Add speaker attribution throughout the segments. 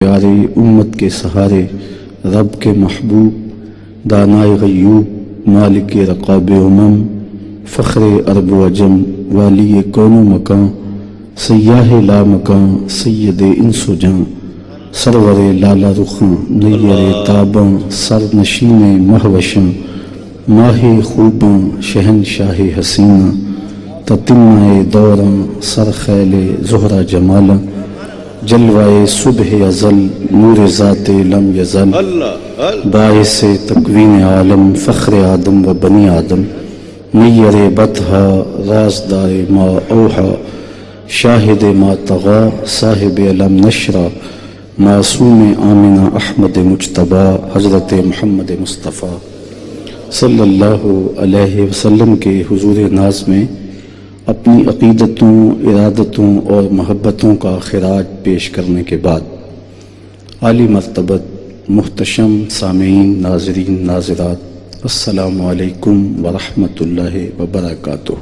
Speaker 1: پیارے امت کے سہارے رب کے محبوب دانائے غیوب مالک رقاب امم فخر عرب و عجم والی کون و مکان سیاہ لا مکان سید انس و جاں سرور لالا رخاں نیر تاباں سر نشین مہوشاں ماہ خوباں شہنشاہ حسینہ تتمہ دوراں سر خیل زہرہ جمالاں جلوائے صبح ازل نور ذات لم یزل باعث تکوین عالم فخر آدم و بنی آدم نیر بطحا رازدار ما اوحا شاہد ما طغا صاحب علم نشرہ معصوم آمنہ احمد مجتبی حضرت محمد مصطفیٰ صلی اللہ علیہ وسلم کے حضور ناز میں اپنی عقیدتوں ارادتوں اور محبتوں کا خراج پیش کرنے کے بعد عالی مرتبت محتشم سامعین ناظرین ناظرات السلام علیکم ورحمۃ اللہ وبرکاتہ۔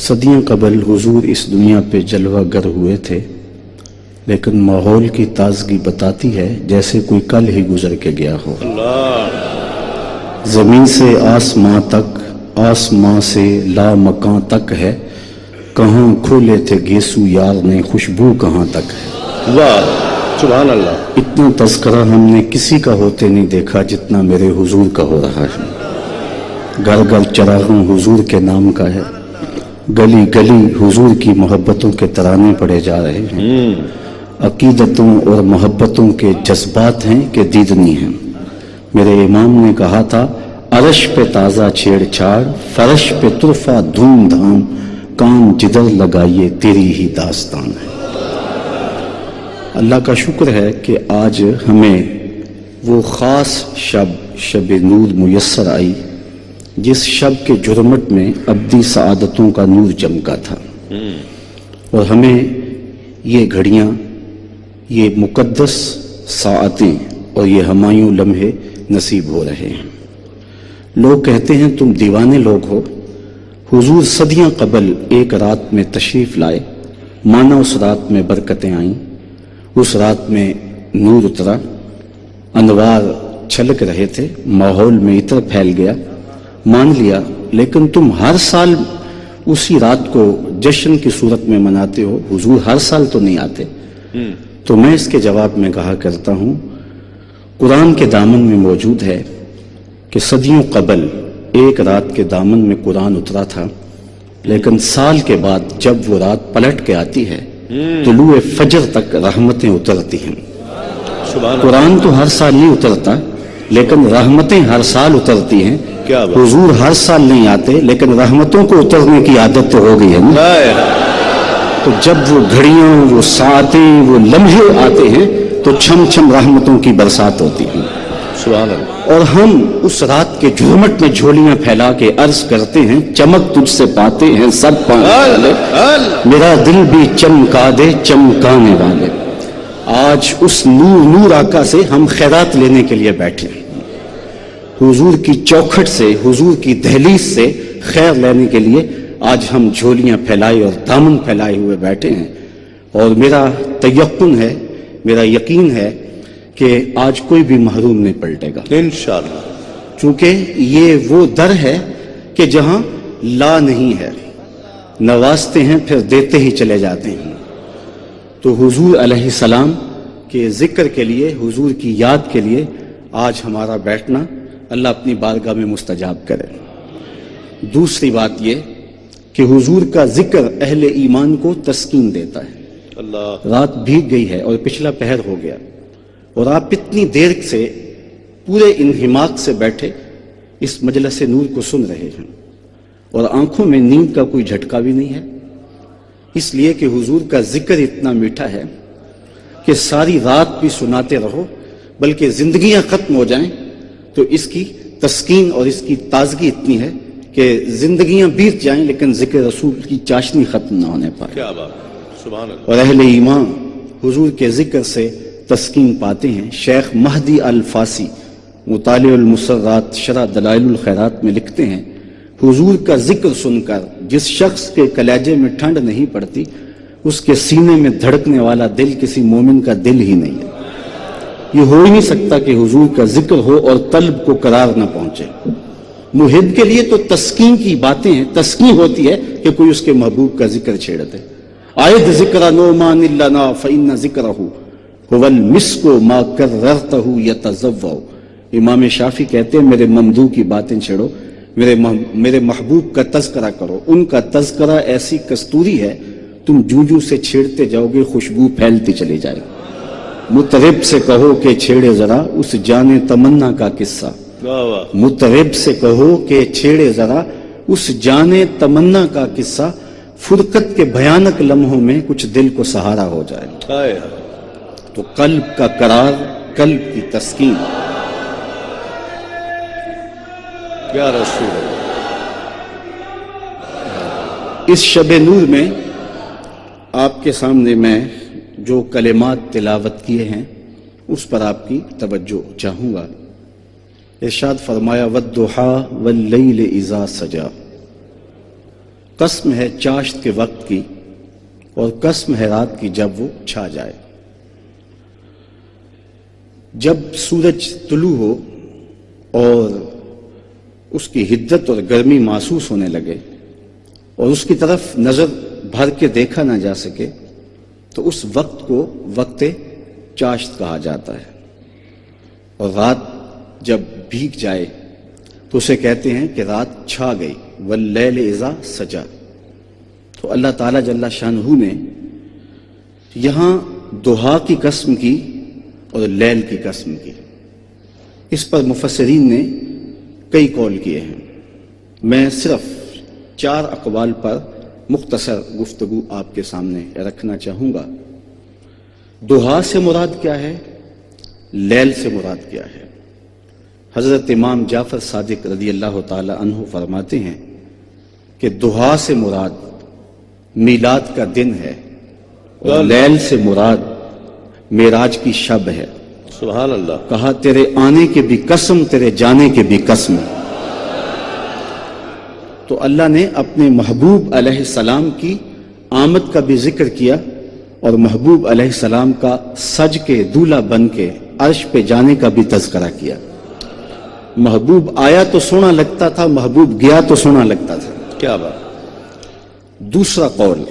Speaker 1: صدیاں قبل حضور اس دنیا پہ جلوہ گر ہوئے تھے، لیکن ماحول کی تازگی بتاتی ہے جیسے کوئی کل ہی گزر کے گیا ہو۔ زمین سے آسماں تک، آسماں سے لا مکان تک ہے، کہاں کھولے تھے گیسو یار نے خوشبو کہاں تک ہے۔
Speaker 2: واہ سبحان اللہ۔
Speaker 1: اتنا تذکرہ ہم نے کسی کا ہوتے نہیں دیکھا جتنا میرے حضور کا ہو رہا ہے۔ گھر گھر چراغاں حضور کے نام کا ہے، گلی گلی حضور کی محبتوں کے ترانے پڑے جا رہے ہیں، عقیدتوں اور محبتوں کے جذبات ہیں کہ دیدنی ہیں۔ میرے امام نے کہا تھا، عرش پہ تازہ چھیڑ چھاڑ، فرش پہ طرفہ دھوم دھام، کام جدھر لگائیے تیری ہی داستان ہے۔ اللہ کا شکر ہے کہ آج ہمیں وہ خاص شب نور میسر آئی جس شب کے جرمٹ میں ابدی سعادتوں کا نور چمکا تھا، اور ہمیں یہ گھڑیاں، یہ مقدس ساعتیں اور یہ ہمایوں لمحے نصیب ہو رہے ہیں۔ لوگ کہتے ہیں تم دیوانے لوگ ہو۔ حضور صدیاں قبل ایک رات میں تشریف لائے، مانا اس رات میں برکتیں آئیں، اس رات میں نور اترا، انوار چھلک رہے تھے، ماحول میں عطر پھیل گیا، مان لیا، لیکن تم ہر سال اسی رات کو جشن کی صورت میں مناتے ہو، حضور ہر سال تو نہیں آتے۔ تو میں اس کے جواب میں کہا کرتا ہوں، قرآن کے دامن میں موجود ہے کہ صدیوں قبل ایک رات کے دامن میں قرآن اترا تھا، لیکن سال کے بعد جب وہ رات پلٹ کے آتی ہے، طلوع فجر تک رحمتیں اترتی ہیں۔ قرآن تو ہر سال نہیں اترتا، لیکن رحمتیں ہر سال اترتی ہیں۔ حضور ہر سال نہیں آتے، لیکن رحمتوں کو اترنے کی عادت تو ہو گئی ہے نا۔ تو جب وہ گھڑیاں، وہ ساعتیں، وہ لمحے آتے ہیں تو چھم چھم رحمتوں کی برسات ہوتی ہے۔ اور ہم اس رات کے جھرمٹ میں جھولیاں پھیلا کے عرض کرتے ہیں، چمک تجھ سے پاتے ہیں سب پانے والے، میرا دل بھی چمکا دے چمکانے والے۔ آج اس نور آقا سے ہم خیرات لینے کے لیے بیٹھے ہیں، حضور کی چوکھٹ سے، حضور کی دہلیز سے خیر لینے کے لیے آج ہم جھولیاں پھیلائے اور دامن پھیلائے ہوئے بیٹھے ہیں۔ اور میرا تیقن ہے، میرا یقین ہے کہ آج کوئی بھی محروم نہیں پلٹے گا
Speaker 2: انشاءاللہ،
Speaker 1: چونکہ یہ وہ در ہے کہ جہاں لا نہیں ہے، نوازتے ہیں پھر دیتے ہی چلے جاتے ہیں۔ تو حضور علیہ السلام کے ذکر کے لیے، حضور کی یاد کے لیے آج ہمارا بیٹھنا اللہ اپنی بارگاہ میں مستجاب کرے۔ دوسری بات یہ کہ حضور کا ذکر اہل ایمان کو تسکین دیتا ہے۔ رات بھیگ گئی ہے اور پچھلا پہر ہو گیا، اور آپ اتنی دیر سے پورے انہماک سے بیٹھے اس مجلس نور کو سن رہے ہیں، اور آنکھوں میں نیند کا کوئی جھٹکا بھی نہیں ہے، اس لیے کہ حضور کا ذکر اتنا میٹھا ہے کہ ساری رات بھی سناتے رہو، بلکہ زندگیاں ختم ہو جائیں تو اس کی تسکین اور اس کی تازگی اتنی ہے کہ زندگیاں بیت جائیں لیکن ذکر رسول کی چاشنی ختم نہ ہونے پائے۔
Speaker 2: کیا بات، سبحان اللہ۔
Speaker 1: اور اہل ایمان حضور کے ذکر سے تسکین پاتے ہیں۔ شیخ مہدی الفاسی مطالع المسرات شرح دلائل الخیرات میں لکھتے ہیں، حضور کا ذکر سن کر جس شخص کے کلیجے میں ٹھنڈ نہیں پڑتی، اس کے سینے میں دھڑکنے والا دل کسی مومن کا دل ہی نہیں ہے۔ یہ ہو ہی نہیں سکتا کہ حضور کا ذکر ہو اور قلب کو قرار نہ پہنچے۔ محب کے لیے تو تسکین کی باتیں ہیں، تسکین ہوتی ہے کہ کوئی اس کے محبوب کا ذکر چھیڑ دے۔ آئد ذکر نعمان لنا فإن ذکرہ هو المسک ما کررتہ یتزوع۔ امام شافعی کہتے ہیں میرے ممدوح کی باتیں چھیڑو، میرے محبوب کا تذکرہ کرو، ان کا تذکرہ ایسی کستوری ہے تم جوں سے چھیڑتے جاؤ گے خوشبو پھیلتی چلی جائے گی۔ مطرب سے کہو کہ چھیڑے ذرا اس جان تمنا کا قصہ،
Speaker 2: واہ واہ،
Speaker 1: مطرب سے کہو کہ چھیڑے ذرا اس جان تمنا کا قصہ، فرقت کے بھیانک لمحوں میں کچھ دل کو سہارا ہو جائے۔
Speaker 2: ہائے
Speaker 1: تو قلب کا قرار، قلب کی تسکین،
Speaker 2: یا رسول اللہ۔
Speaker 1: اس شب نور میں آپ کے سامنے میں جو کلمات تلاوت کیے ہیں اس پر آپ کی توجہ چاہوں گا۔ ارشاد فرمایا وَالضُّحَىٰ وَاللَّيْلِ إِذَا سَجَىٰ، قسم ہے چاشت کے وقت کی اور قسم ہے رات کی جب وہ چھا جائے۔ جب سورج طلوع ہو اور اس کی حدت اور گرمی محسوس ہونے لگے اور اس کی طرف نظر بھر کے دیکھا نہ جا سکے تو اس وقت کو وقت چاشت کہا جاتا ہے، اور رات جب بھیگ جائے تو اسے کہتے ہیں کہ رات چھا گئی۔ واللیل اذا سجا، تو اللہ تعالیٰ جل شانہ نے یہاں ضحیٰ کی قسم کی اور لیل کی قسم کی۔ اس پر مفسرین نے کئی قول کیے ہیں، میں صرف 4 اقوال پر مختصر گفتگو آپ کے سامنے رکھنا چاہوں گا۔ ضحیٰ سے مراد کیا ہے، لیل سے مراد کیا ہے؟ حضرت امام جعفر صادق رضی اللہ تعالی عنہ فرماتے ہیں کہ ضحیٰ سے مراد میلاد کا دن ہے اور لیل سے مراد معراج کی شب ہے۔
Speaker 2: سبحان اللہ۔
Speaker 1: کہا تیرے آنے کی بھی قسم، تیرے جانے کی بھی قسم۔ تو اللہ نے اپنے محبوب علیہ السلام کی آمد کا بھی ذکر کیا اور محبوب علیہ السلام کا سج کے دولہا بن کے عرش پہ جانے کا بھی تذکرہ کیا۔ محبوب آیا تو سونا لگتا تھا، محبوب گیا تو سونا لگتا تھا۔
Speaker 2: کیا بات۔
Speaker 1: دوسرا قول،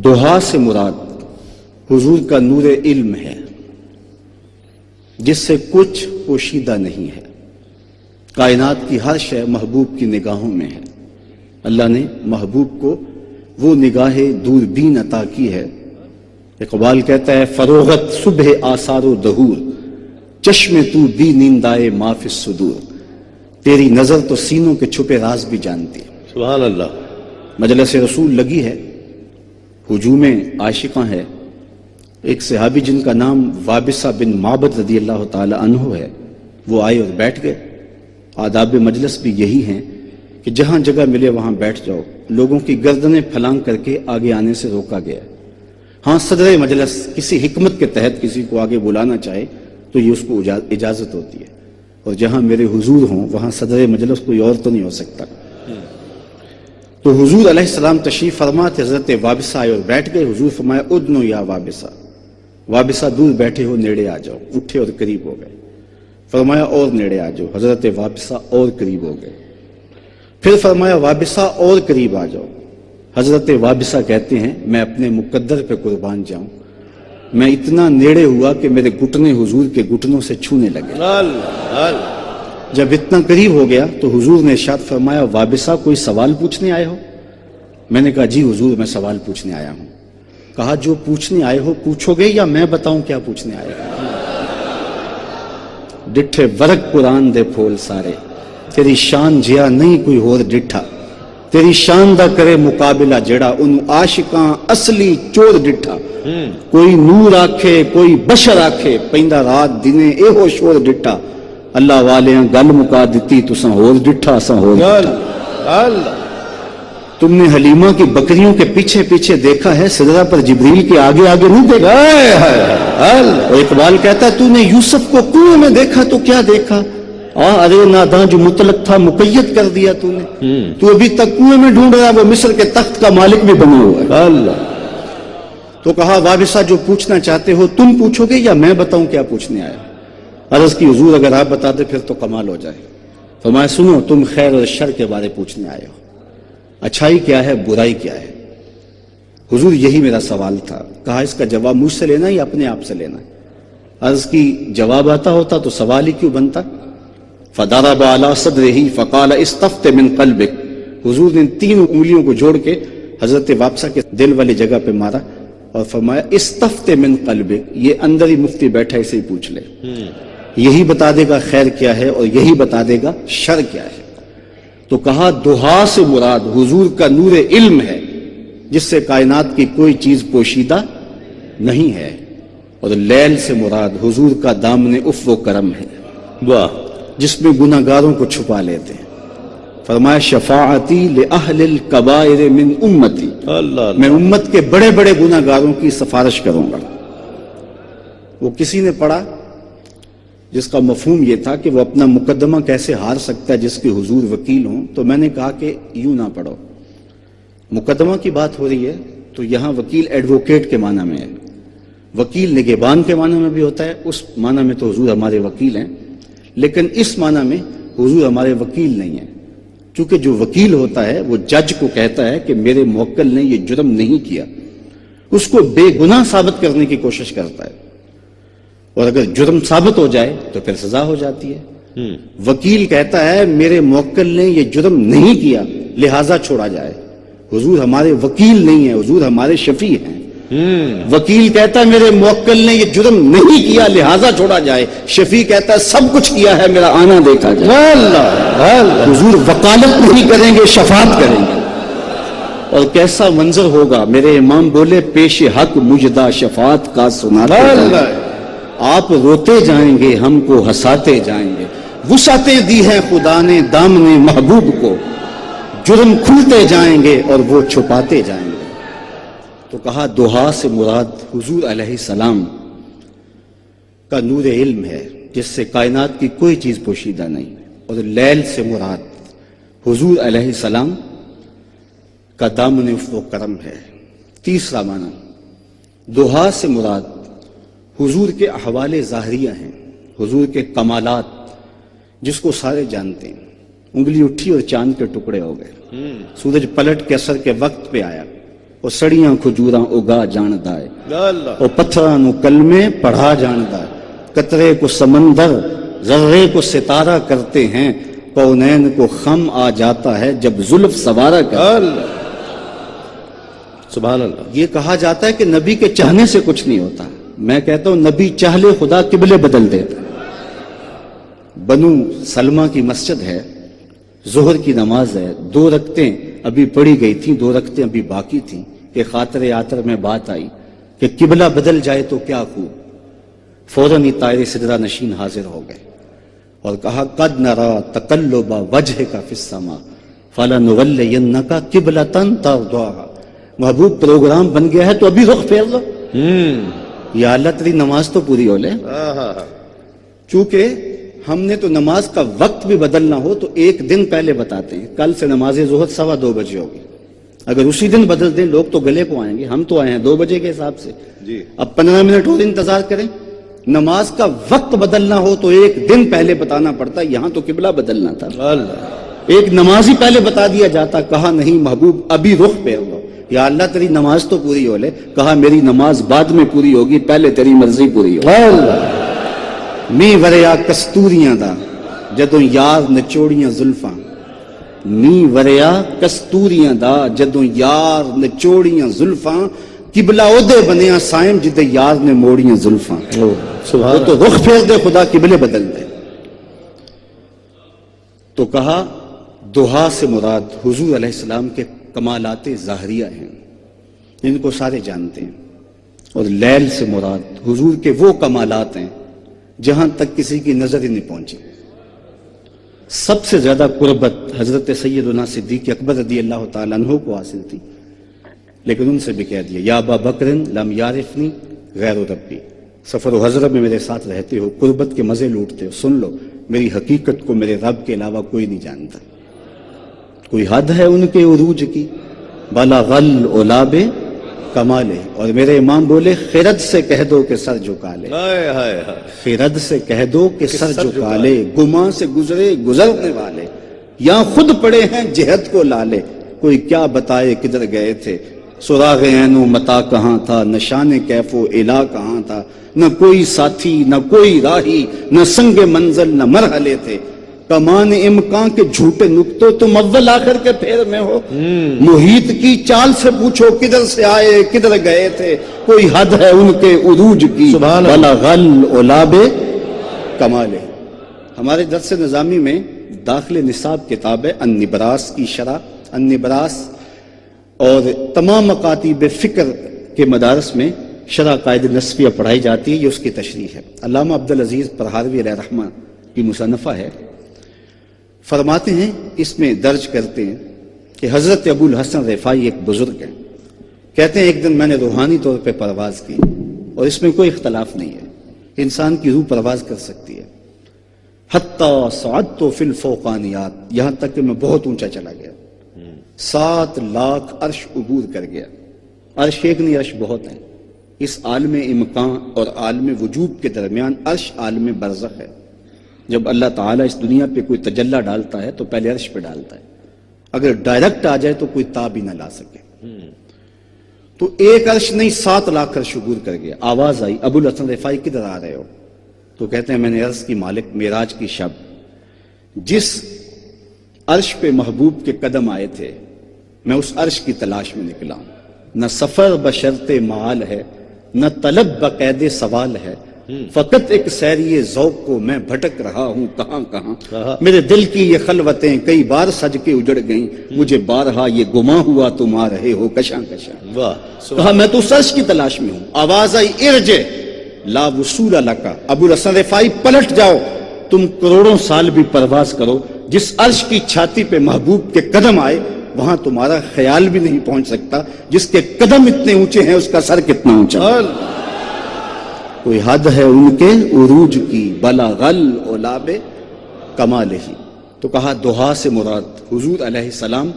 Speaker 1: ضحیٰ سے مراد حضور کا نور علم ہے جس سے کچھ پوشیدہ نہیں ہے، کائنات کی ہر شے محبوب کی نگاہوں میں ہے۔ اللہ نے محبوب کو وہ نگاہ دوربین عطا کی ہے۔ اقبال کہتا ہے فروغت صبح آثار و دہور، چشم تو بھی نیندائے ما فی الصدور، تیری نظر تو سینوں کے چھپے راز بھی جانتی ہے۔
Speaker 2: سبحان اللہ۔
Speaker 1: مجلس رسول لگی ہے، ہجوم عاشقاں ہے۔ ایک صحابی جن کا نام وابصہ بن معبد رضی اللہ تعالی عنہ ہے، وہ آئے اور بیٹھ گئے۔ آداب مجلس بھی یہی ہیں کہ جہاں جگہ ملے وہاں بیٹھ جاؤ، لوگوں کی گردنیں پھلانگ کر کے آگے آنے سے روکا گیا ہے۔ ہاں صدر مجلس کسی حکمت کے تحت کسی کو آگے بلانا چاہے تو یہ اس کو اجازت ہوتی ہے، اور جہاں میرے حضور ہوں وہاں صدر مجلس کوئی اور تو نہیں ہو سکتا۔ تو حضور علیہ السلام تشریف فرما تھے، حضرت وابصہ آئے اور بیٹھ گئے۔ حضور فرمایا ادنو یا وابصہ، وابصہ دور بیٹھے ہو نیڑے آ جاؤ۔ اٹھے اور قریب ہو گئے۔ فرمایا اور نیڑے آ جاؤ، حضرت وابصہ اور قریب ہو گئے۔ پھر فرمایا وابصہ اور قریب آ جاؤ۔ حضرت وابصہ کہتے ہیں میں اپنے مقدر پہ قربان جاؤں، میں اتنا نیڑے ہوا کہ میرے گھٹنے حضور کے گھٹنوں سے چھونے لگے۔ جب اتنا قریب ہو گیا تو حضور نے ارشاد فرمایا وابصہ کوئی سوال پوچھنے آئے ہو؟ میں نے کہا جی حضور میں سوال پوچھنے آیا ہوں۔ کہا جو پوچھنے آئے ہو پوچھو گے یا میں بتاؤں کیا پوچھنے آئے ہو؟ ڈٹھے ورق قرآن دے پھول سارے، تیری شان جیا نہیں کوئی ہور ڈٹھا، تیری شان دا کرے مقابلہ جڑا انہوں عاشقاں اصلی چور ڈٹھا۔ کوئی نور آکھے کوئی بشر آکھے، پیندہ رات دینے اے ہو شور ڈٹھا، اللہ والیاں گل مکا دیتی تساں ہور ڈٹھا اساں ہور ڈٹھا۔ تم نے حلیمہ کی بکریوں کے پیچھے پیچھے دیکھا ہے، سدرہ پر جبریل کے آگے آگے نہیں دیکھا۔ اور اقبال کہتا ہے تو نے یوسف کو کنویں میں دیکھا تو کیا دیکھا؟ ارے ناداں جو مطلق تھا مقید کر دیا تو نے، تو ابھی تک کنویں میں ڈھونڈ رہا ہے، وہ مصر کے تخت کا مالک بھی بنا ہوا ہے۔ تو کہا وابسہ جو پوچھنا چاہتے ہو تم پوچھو گے یا میں بتاؤں کیا پوچھنے آیا؟ عرض کی حضور اگر آپ بتا دیں پھر تو کمال ہو جائے۔ فرمایا سنو تم خیر اور شر کے بارے پوچھنے آئے ہو، اچھائی کیا ہے برائی کیا ہے؟ حضور یہی میرا سوال تھا۔ کہا اس کا جواب مجھ سے لینا یا اپنے آپ سے لینا؟ عرض کی جواب آتا ہوتا تو سوال ہی کیوں بنتا؟ فضرب علی صدرہ فقال استفت من قلبک، حضور نے 3 انگلیوں کو جوڑ کے حضرت وابسہ کے دل والی جگہ پہ مارا اور فرمایا استفت من قلبک، یہ اندر ہی مفتی بیٹھا اسے ہی پوچھ لے، یہی بتا دے گا خیر کیا ہے اور یہی بتا دے گا شر کیا ہے۔ تو کہا دہا سے مراد حضور کا نور علم ہے جس سے کائنات کی کوئی چیز پوشیدہ نہیں ہے، اور لیل سے مراد حضور کا دامن عفو و کرم ہے
Speaker 2: واہ
Speaker 1: جس میں گناہ گاروں کو چھپا لیتے ہیں۔ فرمایا شفاعتی لأہل الکبائر من امتی،
Speaker 2: اللہ
Speaker 1: میں امت کے بڑے بڑے گناہ گاروں کی سفارش کروں گا۔ وہ کسی نے پڑھا جس کا مفہوم یہ تھا کہ وہ اپنا مقدمہ کیسے ہار سکتا ہے جس کے حضور وکیل ہوں، تو میں نے کہا کہ یوں نہ پڑھو، مقدمہ کی بات ہو رہی ہے تو یہاں وکیل ایڈوکیٹ کے معنی میں ہے، وکیل نگہبان کے معنی میں بھی ہوتا ہے، اس معنی میں تو حضور ہمارے وکیل ہیں، لیکن اس معنی میں حضور ہمارے وکیل نہیں ہیں، کیونکہ جو وکیل ہوتا ہے وہ جج کو کہتا ہے کہ میرے موکل نے یہ جرم نہیں کیا، اس کو بے گناہ ثابت کرنے کی کوشش کرتا ہے، اور اگر جرم ثابت ہو جائے تو پھر سزا ہو جاتی ہے۔ وکیل کہتا ہے میرے موکل نے یہ جرم نہیں کیا لہٰذا چھوڑا جائے، حضور ہمارے وکیل نہیں ہیں، حضور ہمارے شفیع ہیں۔ وکیل کہتا ہے میرے موکل نے یہ جرم نہیں کیا لہٰذا چھوڑا جائے، شفیع کہتا ہے سب کچھ کیا ہے میرا آنا دیکھا جائے۔ حضور وکالت نہیں کریں گے، شفاعت کریں گے، اور کیسا منظر ہوگا۔ میرے امام بولے پیش حق مجدہ شفاعت کا سناتے جائیں، آپ روتے جائیں گے ہم کو ہنساتے جائیں گے، وسعتیں دی ہیں خدا نے دامن محبوب کو، جرم کھلتے جائیں گے اور وہ چھپاتے جائیں گے۔ تو کہا دہا سے مراد حضور علیہ السلام کا نور علم ہے جس سے کائنات کی کوئی چیز پوشیدہ نہیں، اور لیل سے مراد حضور علیہ السلام کا دامن عفو و کرم ہے۔ تیسرا معنی دہا سے مراد حضور کے احوال ظاہریہ ہیں، حضور کے کمالات جس کو سارے جانتے ہیں۔ انگلی اٹھی اور چاند کے ٹکڑے ہو گئے، سورج پلٹ کے اثر کے وقت پہ آیا، اور سڑیاں کھجوراں اگا جاندہ ہے،
Speaker 2: اللہ
Speaker 1: اور پتھراں نو کلمے پڑھا جاندہ ہے، قطرے کو سمندر ذرے کو ستارہ کرتے ہیں، کونین کو خم آ جاتا ہے جب زلف سوارا کرتے ہیں۔
Speaker 2: اللہ سبحان اللہ۔
Speaker 1: یہ کہا جاتا ہے کہ نبی کے چاہنے سے کچھ نہیں ہوتا، میں کہتا ہوں نبی چاہ لے خدا قبلے بدل دیتا۔ بنو سلمہ کی مسجد ہے، ظہر کی نماز ہے، 2 رکعتیں ابھی پڑھی گئی تھیں، 2 رکعتیں ابھی باقی تھیں کہ خاطر آتر میں بات آئی کہ قبلہ بدل جائے تو کیا خوب، فوراً ہی طائر سدرہ نشین حاضر ہو گئے اور کہا قد نرا تقلب وجہک فی السماء فلنولینک قبلۃ ترضاها، محبوب پروگرام بن گیا ہے تو ابھی رخ پھیر لو، یا اللہ تیری نماز تو پوری ہو لے۔ چونکہ ہم نے تو نماز کا وقت بھی بدلنا ہو تو 1 دن پہلے بتاتے ہیں، کل سے نماز ظہر 2:15 بجے ہوگی، اگر اسی دن بدل دیں لوگ تو گلے کو آئیں گے، ہم تو آئے ہیں 2 بجے کے حساب سے،
Speaker 2: جی
Speaker 1: اب 15 منٹ اور انتظار کریں۔ نماز کا وقت بدلنا ہو تو 1 دن پہلے بتانا پڑتا، یہاں تو قبلہ بدلنا تھا،
Speaker 2: اللہ
Speaker 1: ایک نماز ہی پہلے بتا دیا جاتا، کہا نہیں محبوب ابھی رخ پھیر لو، یا اللہ تیری نماز تو پوری ہو لے، کہا میری نماز بعد میں پوری ہوگی، پہلے تیری مرضی پوری ہو۔ می وریا کستوریاں دا جدوں یار نچوڑیاں زلفاں، می وریا کستوریاں دا جدوں یار نچوڑیاں زلفاں، قبلہ اودے بنیا سائم جدے یار نے موڑیاں زلفاں،
Speaker 2: سبحان
Speaker 1: تو رخ پھیر دے خدا قبلے بدل دے۔ تو کہا دہا سے مراد حضور علیہ السلام کے کمالات ظاہریہ ہیں، ان کو سارے جانتے ہیں، اور لیل سے مراد حضور کے وہ کمالات ہیں جہاں تک کسی کی نظر ہی نہیں پہنچی۔ سب سے زیادہ قربت حضرت سیدنا صدیق اکبر رضی اللہ تعالیٰ عنہ کو حاصل تھی، لیکن ان سے بھی کہہ دیا یا ابا بکر لم یعرفنی غیر ربی، سفر و حضرت میں میرے ساتھ رہتے ہو، قربت کے مزے لوٹتے ہو، سن لو میری حقیقت کو میرے رب کے علاوہ کوئی نہیں جانتا، کوئی حد ہے ان کے عروج کی، بلغ العلاب کمال ہے. اور میرے امام بولے خرد سے کہہ دو کہ سر جھکا لے.
Speaker 2: ہائے ہائے ہائے.
Speaker 1: خرد سے کہہ دو کہ سر جھکا لے. گماں سے گزرے گزرنے والے یا خود پڑے ہیں جہد کو لالے. کوئی کیا بتائے کدھر گئے تھے, سراغ عین و متا کہاں تھا, نشان کیف و الا کہاں تھا. نہ کوئی ساتھی نہ کوئی راہی, نہ سنگ منزل نہ مرحلے تھے. کمان امکان کے جھوٹے نکتوں تم اول آخر کے پھیر میں ہو. محیط کی چال سے پوچھو کدھر سے آئے کدھر گئے تھے. کوئی حد ہے ان کے عروج کی, بلغ العلاب کمال ہے. ہمارے درس نظامی میں داخل نصاب کتاب ہے النبراس کی شرح. النبراس اور تمام مکاتب فکر کے مدارس میں شرح قائد نصفیہ پڑھائی جاتی ہے. یہ اس کی تشریح ہے. علامہ عبدالعزیز پرہاروی علیہ رحمہ کی مصنفہ ہے. فرماتے ہیں, اس میں درج کرتے ہیں کہ حضرت ابو الحسن رفاعی ایک بزرگ ہیں. کہتے ہیں ایک دن میں نے روحانی طور پہ پرواز کی, اور اس میں کوئی اختلاف نہیں ہے, انسان کی روح پرواز کر سکتی ہے. حتی صعدت فی الفوقانیات, یہاں تک کہ میں بہت اونچا چلا گیا, 7 لاکھ عرش عبور کر گیا. عرش ایک نہیں, عرش بہت ہیں. اس عالم امکان اور عالم وجود کے درمیان عرش عالم برزخ ہے. جب اللہ تعالیٰ اس دنیا پہ کوئی تجلی ڈالتا ہے تو پہلے عرش پہ ڈالتا ہے. اگر ڈائریکٹ آ جائے تو کوئی تاب ہی نہ لا سکے. تو ایک عرش نہیں 7 لاکھ عرش عبور کر گیا. آواز آئی, ابو الحسن رفاعی کدھر آ رہے ہو؟ تو کہتے ہیں میں نے عرش کی مالک معراج کی شب جس عرش پہ محبوب کے قدم آئے تھے, میں اس عرش کی تلاش میں نکلا ہوں. نہ سفر بشرط معال ہے, نہ طلب بقید سوال ہے. فقط ایک سیری ذوق کو میں بھٹک رہا ہوں کہاں کہاں. میرے دل کی یہ خلوتیں کئی بار سج کے اجڑ گئیں, مجھے بارہا یہ گماں ہوا تم آ رہے ہو کشاں کشاں. کہا میں تو اس عرش کی تلاش میں ہوں. آواز آئی ارجع لا وصول لکا. ابو الحسن رفاعی پلٹ جاؤ, تم کروڑوں سال بھی پرواز کرو, جس عرش کی چھاتی پہ محبوب کے قدم آئے وہاں تمہارا خیال بھی نہیں پہنچ سکتا. جس کے قدم اتنے اونچے ہیں اس کا سر کتنا اونچا. کوئی حد ہے ان کے عروج کی, بلغ العلاب کمال ہی. تو کہا دہا سے مراد حضور علیہ السلام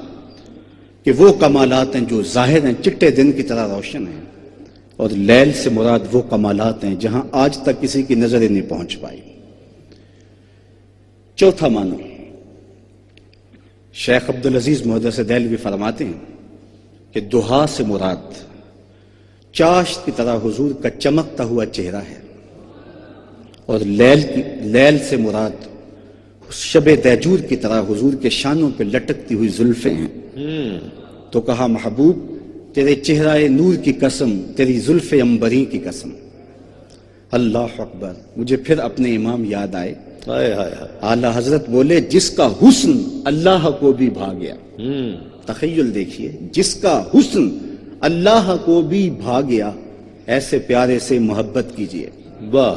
Speaker 1: کہ وہ کمالات ہیں جو ظاہر ہیں, چٹے دن کی طرح روشن ہیں, اور لیل سے مراد وہ کمالات ہیں جہاں آج تک کسی کی نظریں نہیں پہنچ پائی. چوتھا معنی شیخ عبدالعزیز محدث دہلوی فرماتے ہیں کہ دہا سے مراد چاشت کی طرح حضور کا چمکتا ہوا چہرہ ہے, اور لیل سے مراد شب دیجور کی طرح حضور کے شانوں پہ لٹکتی ہوئی زلفیں ہیں. تو کہا محبوب تیرے چہرہ نور کی قسم, تیری زلف عنبری کی قسم. اللہ اکبر. مجھے پھر اپنے امام یاد آئے. اعلی حضرت بولے جس کا حسن اللہ کو بھی بھا گیا. تخیل دیکھیے, جس کا حسن اللہ کو بھی بھا گیا, ایسے پیارے سے محبت کیجئے. واہ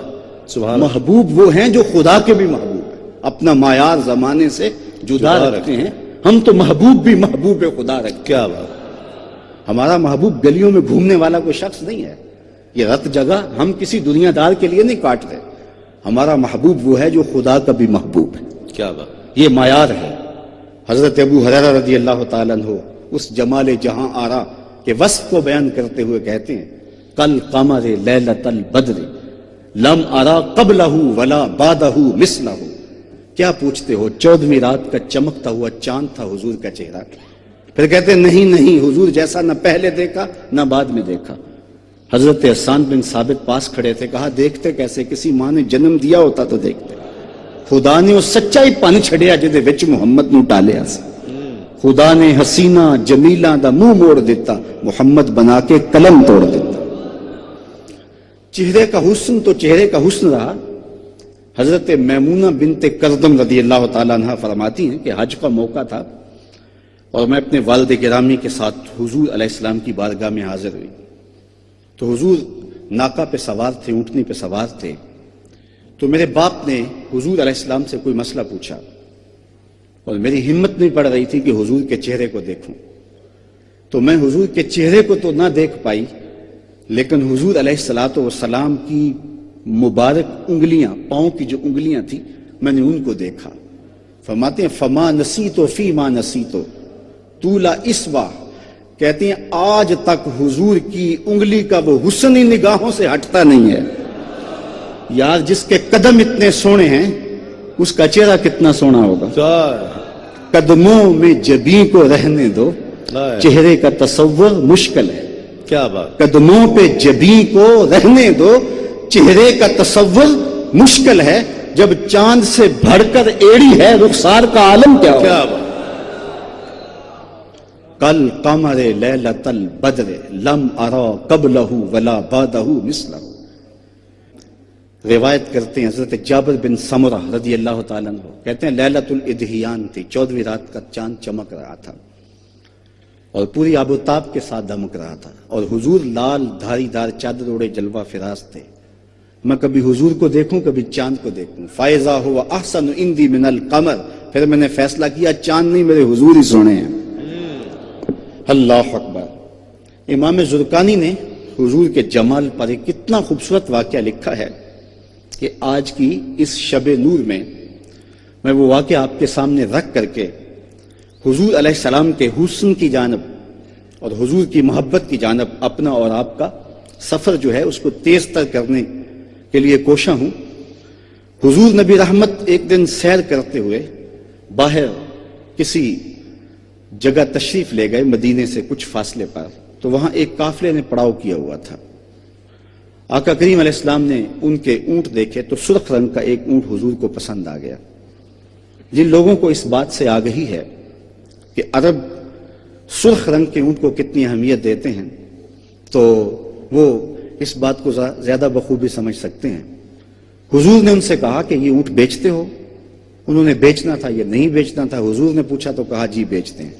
Speaker 1: سبحان. محبوب وہ ہیں جو خدا کے بھی محبوب ہیں, اپنا معیار زمانے سے جدا رکھتے ہیں. ہم تو محبوب بھی محبوب خدا رکھتے ہیں. کیا بات. ہمارا محبوب گلیوں میں گھومنے والا کوئی شخص نہیں ہے. یہ رت جگہ ہم کسی دنیا دار کے لیے نہیں کاٹتے. ہمارا محبوب وہ ہے جو خدا کا بھی محبوب ہے. کیا بات. یہ معیار ہے. حضرت ابو ہریرہ رضی اللہ تعالیٰ عنہ اس جمال جہاں آرا کے وصف کو بیان کرتے ہوئے کہتے ہیں کل قمر لیلۃ البدر لم ارا قبلہ ولا بعدہ مثلہ. کیا پوچھتے ہو, 14ویں رات کا چمکتا ہوا چاند تھا حضور کا چہرہ. پھر کہتے ہیں نہیں حضور جیسا نہ پہلے دیکھا نہ بعد میں دیکھا. حضرت حسان بن ثابت پاس کھڑے تھے. کہا دیکھتے کیسے, کسی ماں نے جنم دیا ہوتا تو دیکھتے. خدا نے اس سچائی پن چھڑیا جدے وچ محمد نو ٹالیا سی. خدا نے حسینہ جمیلہ دا منہ موڑ دیتا, محمد بنا کے قلم توڑ دیتا. چہرے کا حسن تو چہرے کا حسن رہا. حضرت میمونہ بنت کردم رضی اللہ تعالیٰ عنہ فرماتی ہیں کہ حج کا موقع تھا اور میں اپنے والد گرامی کے ساتھ حضور علیہ السلام کی بارگاہ میں حاضر ہوئی. تو حضور ناکا پہ سوار تھے, اونٹنی پہ سوار تھے. تو میرے باپ نے حضور علیہ السلام سے کوئی مسئلہ پوچھا اور میری ہمت نہیں پڑ رہی تھی کہ حضور کے چہرے کو دیکھوں. تو میں حضور کے چہرے کو تو نہ دیکھ پائی, لیکن حضور علیہ الصلوۃ والسلام کی مبارک انگلیاں, پاؤں کی جو انگلیاں تھیں, میں نے ان کو دیکھا. فرماتے ہیں فما نسیتو فی ما نسیتو طول اسوا کہتی ہیں آج تک حضور کی انگلی کا وہ حسن ہی نگاہوں سے ہٹتا نہیں ہے. یار جس کے قدم اتنے سونے ہیں اس کا چہرہ کتنا سونا ہوگا. قدموں میں جبیں کو رہنے دو، چہرے کا تصور مشکل ہے.
Speaker 2: کیا بات.
Speaker 1: قدموں پہ جبیں کو رہنے دو، چہرے کا تصور مشکل ہے. جب چاند سے بڑھ کر ایڑی ہے رخسار کا عالم کیا ہوگا.
Speaker 2: کیا بات.
Speaker 1: کل قمر لیلۃ البدر لم ارا قبلہ ولا بعدہ مثلہ. روایت کرتے ہیں حضرت جابر بن سمرہ رضی اللہ تعالیٰ عنہ، کہتے ہیں لیلۃ الادھیان تھی، 14ویں رات کا چاند چمک رہا تھا اور پوری آب و تاب کے ساتھ دمک رہا تھا، اور حضور لال دھاری دار چادر اوڑے جلوہ فراز تھے. میں کبھی حضور کو دیکھوں کبھی چاند کو دیکھوں. فائزہ ہوا احسن عندی من القمر، پھر میں نے فیصلہ کیا چاند نہیں میرے حضور ہی سونے ہیں. اللہ اکبر. امام زرقانی نے حضور کے جمال پر ایک کتنا خوبصورت واقعہ لکھا ہے کہ آج کی اس شب نور میں وہ واقعہ آپ کے سامنے رکھ کر کے حضور علیہ السلام کے حسن کی جانب اور حضور کی محبت کی جانب اپنا اور آپ کا سفر جو ہے اس کو تیز تر کرنے کے لیے کوشاں ہوں. حضور نبی رحمت ایک دن سیر کرتے ہوئے باہر کسی جگہ تشریف لے گئے مدینے سے کچھ فاصلے پر، تو وہاں ایک قافلے نے پڑاؤ کیا ہوا تھا. آقا کریم علیہ السلام نے ان کے اونٹ دیکھے تو سرخ رنگ کا ایک اونٹ حضور کو پسند آ گیا. جن لوگوں کو اس بات سے آگہی ہے کہ عرب سرخ رنگ کے اونٹ کو کتنی اہمیت دیتے ہیں تو وہ اس بات کو زیادہ بخوبی سمجھ سکتے ہیں. حضور نے ان سے کہا کہ یہ اونٹ بیچتے ہو؟ انہوں نے بیچنا تھا یا نہیں بیچنا تھا. حضور نے پوچھا تو کہا جی بیچتے ہیں.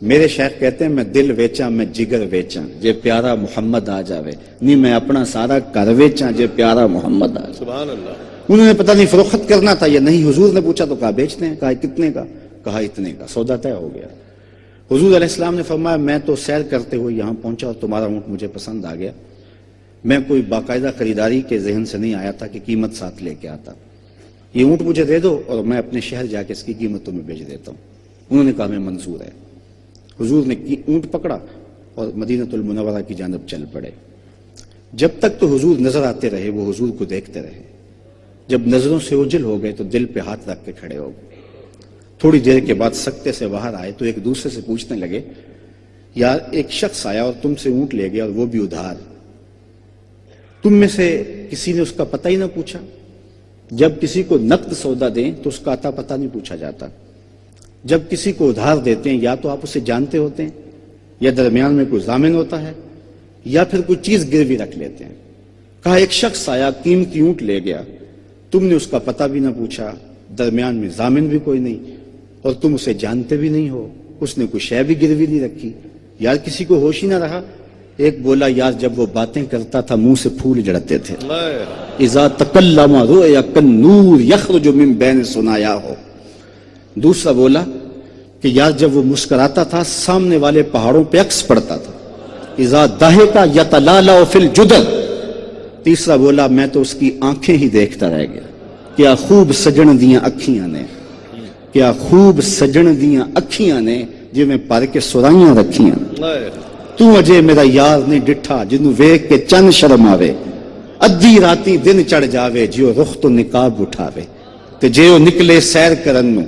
Speaker 1: میرے شیخ کہتے ہیں میں دل ویچاں میں جگر ویچاں جے پیارا محمد آ جاوے، نہیں میں اپنا سارا کر ویچاں جے پیارا محمد آ جاوے.
Speaker 2: سبحان اللہ.
Speaker 1: انہوں نے پتہ نہیں فروخت کرنا تھا یا نہیں. حضور نے پوچھا تو کہا بیچتے ہیں. کہا کتنے کا؟ کہا اتنے کا. سودا طے ہو گیا. حضور علیہ السلام نے فرمایا میں تو سیر کرتے ہوئے یہاں پہنچا اور تمہارا اونٹ مجھے پسند آ گیا. میں کوئی باقاعدہ خریداری کے ذہن سے نہیں آیا تھا کہ قیمت ساتھ لے کے آتا. یہ اونٹ مجھے دے دو اور میں اپنے شہر جا کے اس کی قیمت تمہیں بیچ دیتا ہوں. انہوں نے کہا میں منظور ہے. حضور نے اونٹ پکڑا اور مدینہ المنورہ کی جانب چل پڑے. جب تک تو حضور نظر آتے رہے وہ حضور کو دیکھتے رہے. جب نظروں سے اوجھل ہو گئے تو دل پہ ہاتھ رکھ کے کھڑے ہو گئے. تھوڑی دیر کے بعد سکتے سے باہر آئے تو ایک دوسرے سے پوچھنے لگے یار ایک شخص آیا اور تم سے اونٹ لے گیا اور وہ بھی ادھار. تم میں سے کسی نے اس کا پتہ ہی نہ پوچھا. جب کسی کو نقد سودا دیں تو اس کا عطا پتہ نہیں پوچھا جاتا. جب کسی کو ادھار دیتے ہیں یا تو آپ اسے جانتے ہوتے ہیں یا درمیان میں کوئی ضامن ہوتا ہے یا پھر کوئی چیز گروی رکھ لیتے ہیں. کہا ایک شخص آیا قیمتی اونٹ لے گیا، تم نے اس کا پتہ بھی نہ پوچھا، درمیان میں ضامن بھی کوئی نہیں اور تم اسے جانتے بھی نہیں ہو، اس نے کوئی شے بھی گروی نہیں رکھی. یار کسی کو ہوش ہی نہ رہا. ایک بولا یار جب وہ باتیں کرتا تھا منہ سے پھول جڑتے تھے. اذا تکلم رؤیا کالنور یخرج من بین ثنایاہ. دوسرا بولا کہ یار جب وہ مسکراتا تھا سامنے والے پہاڑوں پہ عکس پڑتا تھا. اذا ضحک یتلالأ فی الجدر. تیسرا بولا میں تو اس کی آنکھیں ہی دیکھتا رہ گیا. کیا خوب سجن دیاں اکھیاں نے، کیا خوب سجن دیاں اکھیاں نے جی میں پر کے سرائیاں رکھیاں. تو اجے میرا یار نہیں ڈٹھا جنوں ویکھ کے چند شرم آوے. ادھی راتی دن چڑھ جاوے جیو رخ تو نقاب اٹھاوے. تے جیو نکلے سیر کرن نو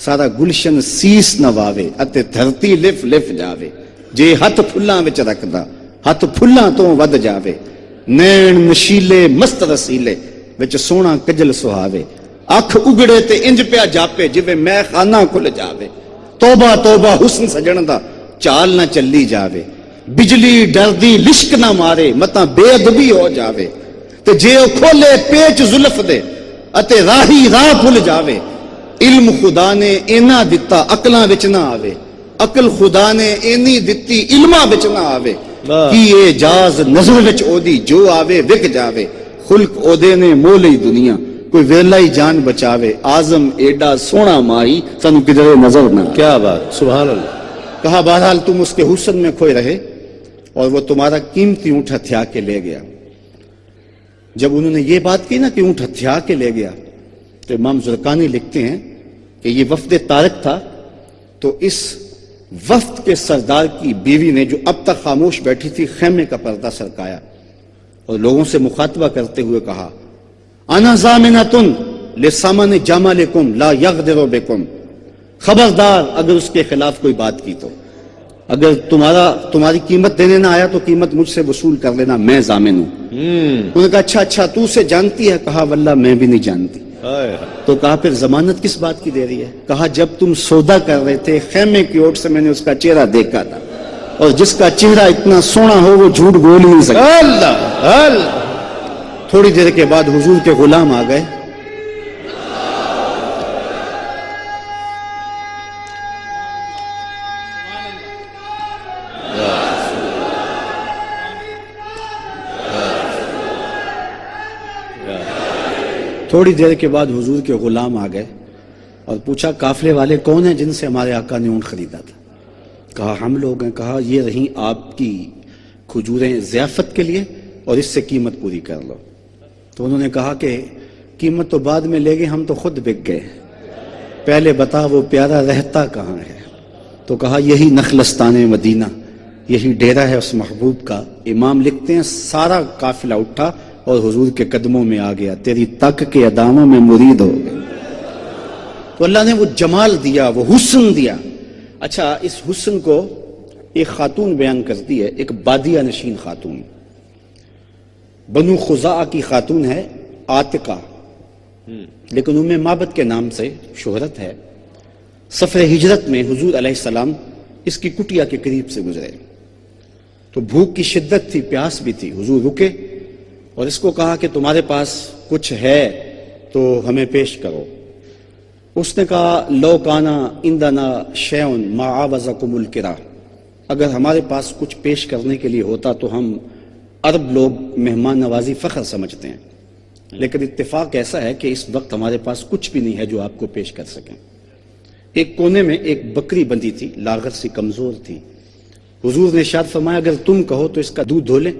Speaker 1: سارا گلشن سیس نہ واوے اتے دھرتی لف لف جاوے. جے ہاتھ پھلاں وچ رکھدا ہاتھ پھلاں تو ود جاوے. نین نشیلے مست رسیلے وچ سونا کجل سہاوے. اکھ اگڑے تے انج پیا جاپے جویں میں خانہ کھل جاوے. توبہ توبہ حسن سجن دا چال نہ چلی جاوے. بجلی ڈردی لشک نہ مارے متاں بے ادبی ہو جاوے. تے جے او کھولے پیچ زلف دے اتے راہی راہ بھول جاوے. علم خدا نے اینا دتا عقلاں وچ نہ آوے. عقل خدا نے اینی دتی علماں وچ نہ آوے. کی اعجاز نظر وچ او دی جو آوے وک جاوے. خلق او دے نے مولئی دنیا کوئی ویلا ہی جان بچاوے. اعظم ایڈا سونا مائی سانو کدھر نظر نہ.
Speaker 2: کیا بات. سبحان اللہ.
Speaker 1: کہا بہرحال تم اس کے حسن میں کھوئے رہے اور وہ تمہارا قیمتی اونٹ ہتھیا کے لے گیا. جب انہوں نے یہ بات کی نا کہ اونٹ ہتھیا کے لے گیا تو امام زرقانی لکھتے ہیں کہ یہ وفد طارق تھا. تو اس وفد کے سردار کی بیوی نے جو اب تک خاموش بیٹھی تھی خیمے کا پردہ سرکایا اور لوگوں سے مخاطبہ کرتے ہوئے کہا انا ضامنۃ لثمن جملکم لا یغدر بکم، خبردار اگر اس کے خلاف کوئی بات کی تو، اگر تمہاری قیمت دینے نہ آیا تو قیمت مجھ سے وصول کر لینا، میں ضامن ہوں۔ انہوں نے کہا اچھا تو اسے جانتی ہے؟ کہا واللہ میں بھی نہیں جانتی۔ تو کہا پھر ضمانت کس بات کی دے رہی ہے؟ کہا جب تم سودا کر رہے تھے خیمے کی اوٹ سے میں نے اس کا چہرہ دیکھا تھا، اور جس کا چہرہ اتنا سونا ہو وہ جھوٹ بول ہی نہیں سکتا۔
Speaker 2: اللہ
Speaker 1: تھوڑی دیر کے بعد حضور کے غلام آ گئے، تھوڑی دیر کے بعد حضور کے غلام آ گئے اور پوچھا قافلے والے کون ہیں جن سے ہمارے آقا نے اونٹ خریدا تھا؟ کہا ہم لوگ ہیں۔ کہا یہ رہیں آپ کی کھجوریں ضیافت کے لیے اور اس سے قیمت پوری کر لو۔ تو انہوں نے کہا کہ قیمت تو بعد میں لے گے، ہم تو خود بک گئے، پہلے بتا وہ پیارا رہتا کہاں ہے؟ تو کہا یہی نخلستان مدینہ، یہی ڈیرہ ہے اس محبوب کا۔ امام لکھتے ہیں سارا قافلہ اٹھا اور حضور کے قدموں میں آ گیا، تیری تک کے اداموں میں مرید ہو گئے۔ تو اللہ نے وہ جمال دیا، وہ حسن دیا۔ اچھا اس حسن کو ایک خاتون بیان کرتی ہے، ایک بادیہ نشین خاتون، بنو خزاعہ کی خاتون ہے، عاتقہ، لیکن ام معبد کے نام سے شہرت ہے۔ سفر ہجرت میں حضور علیہ السلام اس کی کٹیا کے قریب سے گزرے تو بھوک کی شدت تھی، پیاس بھی تھی۔ حضور رکے اور اس کو کہا کہ تمہارے پاس کچھ ہے تو ہمیں پیش کرو۔ اس نے کہا لو کانا عندنا شیء ما عاوزکم الکرا، اگر ہمارے پاس کچھ پیش کرنے کے لیے ہوتا تو ہم عرب لوگ مہمان نوازی فخر سمجھتے ہیں، لیکن اتفاق ایسا ہے کہ اس وقت ہمارے پاس کچھ بھی نہیں ہے جو آپ کو پیش کر سکیں۔ ایک کونے میں ایک بکری بندھی تھی، لاغر سی کمزور تھی۔ حضور نے ارشاد فرمایا اگر تم کہو تو اس کا دودھ دھو لیں۔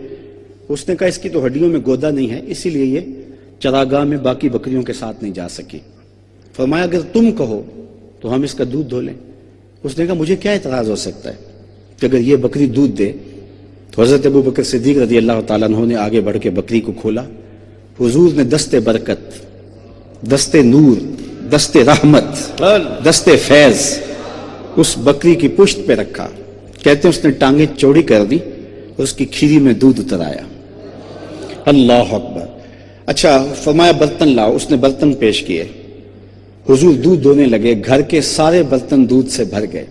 Speaker 1: اس نے کہا اس کی تو ہڈیوں میں گودا نہیں ہے، اسی لیے یہ چراگاہ میں باقی بکریوں کے ساتھ نہیں جا سکی۔ فرمایا اگر تم کہو تو ہم اس کا دودھ دھو لیں۔ اس نے کہا مجھے کیا اعتراض ہو سکتا ہے کہ اگر یہ بکری دودھ دے؟ تو حضرت ابو بکر صدیق رضی اللہ تعالیٰ عنہ نے آگے بڑھ کے بکری کو کھولا۔ حضور نے دست برکت، دست نور، دست رحمت، دست فیض اس بکری کی پشت پہ رکھا۔ کہتے ہیں اس نے ٹانگیں چوڑی کر دی اور اس کی کھیری میں دودھ اتر آیا۔ اللہ اکبر۔ اچھا فرمایا برتن لاؤ، اس نے برتن پیش کیے۔ حضور دودھ دھونے لگے، گھر کے سارے برتن دودھ سے بھر گئے۔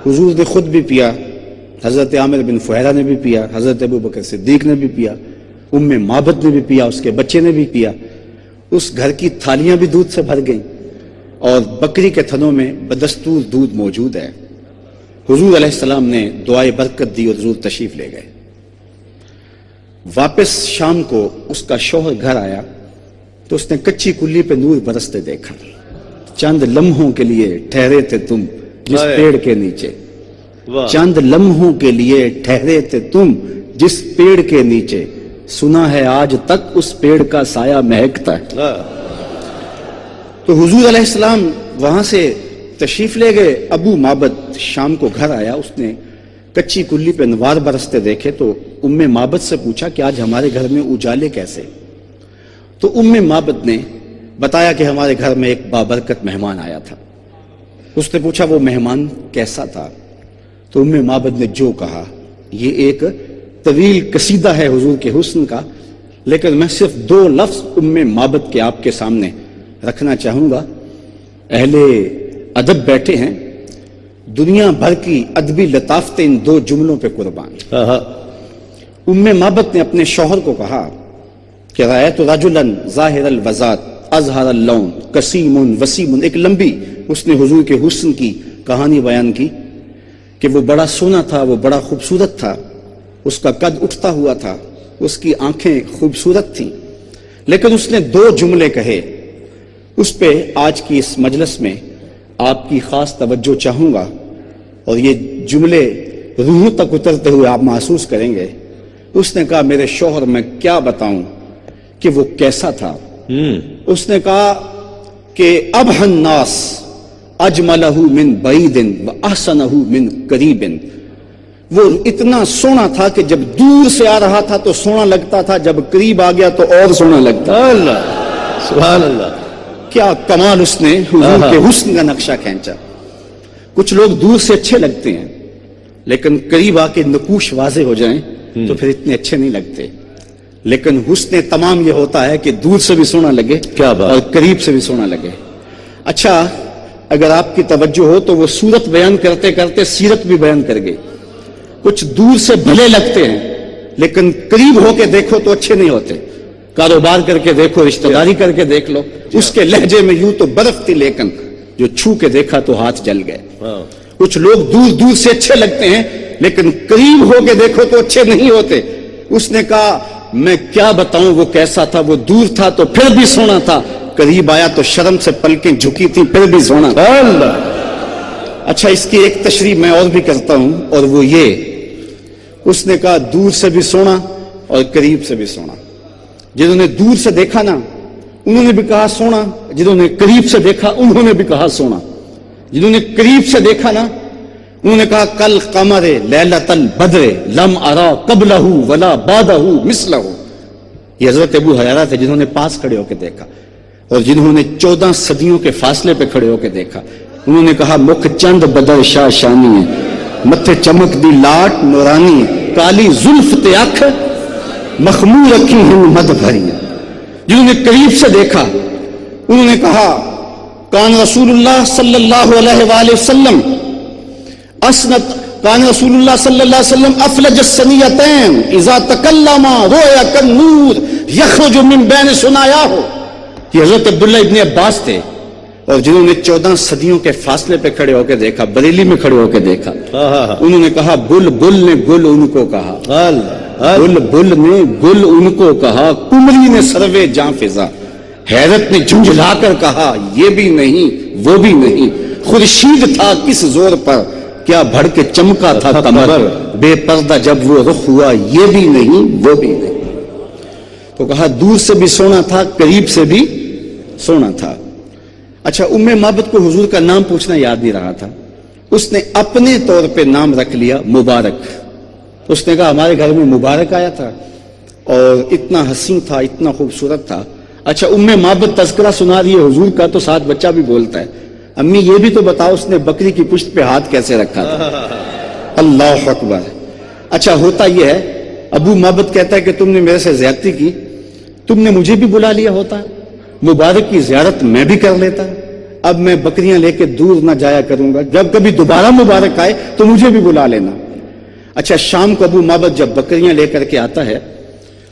Speaker 1: حضور نے خود بھی پیا، حضرت عامر بن فہیرہ نے بھی پیا، حضرت ابو بکر صدیق نے بھی پیا، ام معبد نے بھی پیا، اس کے بچے نے بھی پیا۔ اس گھر کی تھالیاں بھی دودھ سے بھر گئیں اور بکری کے تھنوں میں بدستور دودھ موجود ہے۔ حضور علیہ السلام نے دعائے برکت دی اور حضور تشریف لے گئے۔ واپس شام کو اس کا شوہر گھر آیا تو اس نے کچی کلی پہ نور برستے دیکھا۔ چند لمحوں کے لیے ٹھہرے تھے تم جس پیڑ کے نیچے، چند لمحوں کے لیے ٹھہرے تھے تم جس پیڑ کے نیچے، سنا ہے آج تک اس پیڑ کا سایہ مہکتا ہے۔ تو حضور علیہ السلام وہاں سے تشریف لے گئے۔ ابو معبد شام کو گھر آیا، اس نے کچی کلی پہ انوار برستے دیکھے تو ام معبد سے پوچھا کہ آج ہمارے گھر میں اجالے کیسے؟ تو ام معبد نے بتایا کہ ہمارے گھر میں ایک بابرکت مہمان آیا تھا۔ اس نے پوچھا وہ مہمان کیسا تھا؟ تو ام معبد نے جو کہا، یہ ایک طویل قصیدہ ہے حضور کے حسن کا، لیکن میں صرف 2 لفظ ام معبد کے آپ کے سامنے رکھنا چاہوں گا۔ اہل ادب بیٹھے ہیں، دنیا بھر کی ادبی لطافتیں ان 2 جملوں پہ قربان۔ ام معبد نے اپنے شوہر کو کہا کہ رأیت رجلا ظاہر الوضاۃ اظہر اللون قسیم وسیم، ایک لمبی اس نے حضور کے حسن کی کہانی بیان کی کہ وہ بڑا سونا تھا، وہ بڑا خوبصورت تھا، اس کا قد اٹھتا ہوا تھا، اس کی آنکھیں خوبصورت تھیں، لیکن اس نے 2 جملے کہے۔ اس پہ آج کی اس مجلس میں آپ کی خاص توجہ چاہوں گا اور یہ جملے روحوں تک اترتے ہوئے آپ محسوس کریں گے۔ اس نے کہا میرے شوہر میں کیا بتاؤں کہ وہ کیسا تھا۔ اس نے کہا کہ ابہ الناس اجملہ من بعید و احسنہ من قریب. وہ اتنا سونا تھا کہ جب دور سے آ رہا تھا تو سونا لگتا تھا, جب قریب آ گیا تو اور سونا لگتا.
Speaker 2: اللہ سبحان اللہ.
Speaker 1: کیا کمال اس نے حضور کے حسن کا نقشہ کھینچا. کچھ لوگ دور سے اچھے لگتے ہیں لیکن قریب آ کے نقوش واضح ہو جائیں تو پھر اتنے اچھے نہیں لگتے. لیکن حسن تمام یہ ہوتا ہے کہ دور سے بھی سونا لگے,
Speaker 2: کیا بات,
Speaker 1: اور قریب سے بھی سونا لگے. اچھا, اگر آپ کی توجہ ہو تو وہ صورت بیان کرتے کرتے سیرت بھی بیان کر گئی. کچھ دور سے بھلے لگتے ہیں لیکن قریب ہو کے دیکھو تو اچھے نہیں ہوتے. کاروبار کر کے دیکھو, رشتہ داری کر کے دیکھ لو, اس کے لہجے میں یوں تو برف تھی لیکن جو چھو کے دیکھا تو ہاتھ جل گئے. کچھ لوگ دور دور سے اچھے لگتے ہیں لیکن قریب ہو کے دیکھو تو اچھے نہیں ہوتے. اس نے کہا میں کیا بتاؤں وہ کیسا تھا, وہ دور تھا تو پھر بھی سونا تھا, قریب آیا تو شرم سے پلکیں جھکی تھی پھر بھی سونا تھا. اچھا, اس کی ایک تشریح میں اور بھی کرتا ہوں, اور وہ یہ, اس نے کہا دور سے بھی سونا اور قریب سے بھی سونا. جنہوں نے دور سے دیکھا نا انہوں نے بھی کہا سونا, جنہوں نے قریب سے دیکھا انہوں نے بھی کہا سونا. جنہوں نے قریب سے دیکھا نا انہوں نے کہا کل قمر لیلۃ البدر لم ارا قبلہ ولا بعدہ مثلہ. یہ حضرت ابو ہریرہ تھے جنہوں نے پاس کھڑے ہو کے دیکھا, اور جنہوں نے 14 صدیوں کے فاصلے پہ کھڑے ہو کے دیکھا. انہوں نے کہا مکھ چند بدر شاہ شانی ہے, متھے چمک دی لاٹ نورانی, کالی زلف تے اکھ مخمور رکھی ہیں مد بھری. جنہوں نے قریب سے دیکھا انہوں نے کہا کان رسول اللہ صلی اللہ علیہ وآلہ وسلم اسنت, کان رسول اللہ صلی اللہ علیہ وسلم افلج السنیتین اذا تکلم رؤیا کالنور یخرج من بین ثنایاہ. یہ حضرت عبداللہ ابن عباس تھے, اور جنہوں نے 14 صدیوں کے فاصلے پہ کھڑے ہو کے دیکھا, بریلی میں کھڑے ہو کے دیکھا. انہوں نے کہا بل بل نے گل ان کو کہا, بل بل نے گل ان کو کہا, کمری نے سروے جاں فضا, حیرت نے جھنجھلا کر کہا یہ بھی نہیں وہ بھی نہیں, خورشید تھا کس زور پر کیا بھڑ کے چمکا تھا قمر, بے پردہ جب وہ رخ ہوا یہ بھی نہیں وہ بھی نہیں. تو کہا دور سے بھی سونا تھا قریب سے بھی سونا تھا. اچھا, ام معبد کو حضور کا نام پوچھنا یاد نہیں رہا تھا, اس نے اپنے طور پہ نام رکھ لیا مبارک. اس نے کہا ہمارے گھر میں مبارک آیا تھا اور اتنا حسین تھا, اتنا خوبصورت تھا. اچھا, ام معبد تذکرہ سنا رہی ہے حضور کا تو ساتھ بچہ بھی بولتا ہے, امی یہ بھی تو بتاؤ اس نے بکری کی پشت پہ ہاتھ کیسے رکھا تھا. اللہ اکبر. اچھا, ہوتا یہ ہے ابو معبد کہتا ہے کہ تم نے میرے سے زیادتی کی, تم نے مجھے بھی بلا لیا ہوتا, مبارک کی زیارت میں بھی کر لیتا, اب میں بکریاں لے کے دور نہ جایا کروں گا, جب کبھی دوبارہ مبارک آئے تو مجھے بھی بلا لینا. اچھا, شام کو ابو معبد جب بکریاں لے کر کے آتا ہے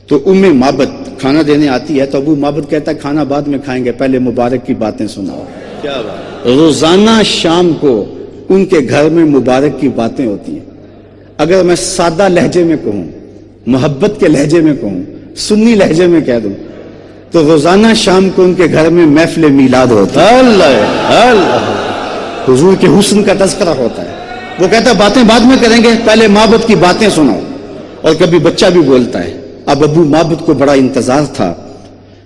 Speaker 1: تو ام معبد کھانا دینے آتی ہے, تو ابو معبد کہتا ہے کھانا بعد میں کھائیں گے, پہلے مبارک کی باتیں سناؤ.
Speaker 2: کیا بات.
Speaker 1: روزانہ شام کو ان کے گھر میں مبارک کی باتیں ہوتی ہیں. اگر میں سادہ لہجے میں کہوں, محبت کے لہجے میں کہوں, سنی لہجے میں کہہ دوں تو روزانہ شام کو ان کے گھر میں محفل میلاد ہوتا ہے. اللہ, حضور کے حسن کا تذکرہ ہوتا ہے. وہ کہتا ہے باتیں بعد میں کریں گے, پہلے معبد کی باتیں سناؤ. اور کبھی بچہ بھی بولتا ہے. اب ابو معبد کو بڑا انتظار تھا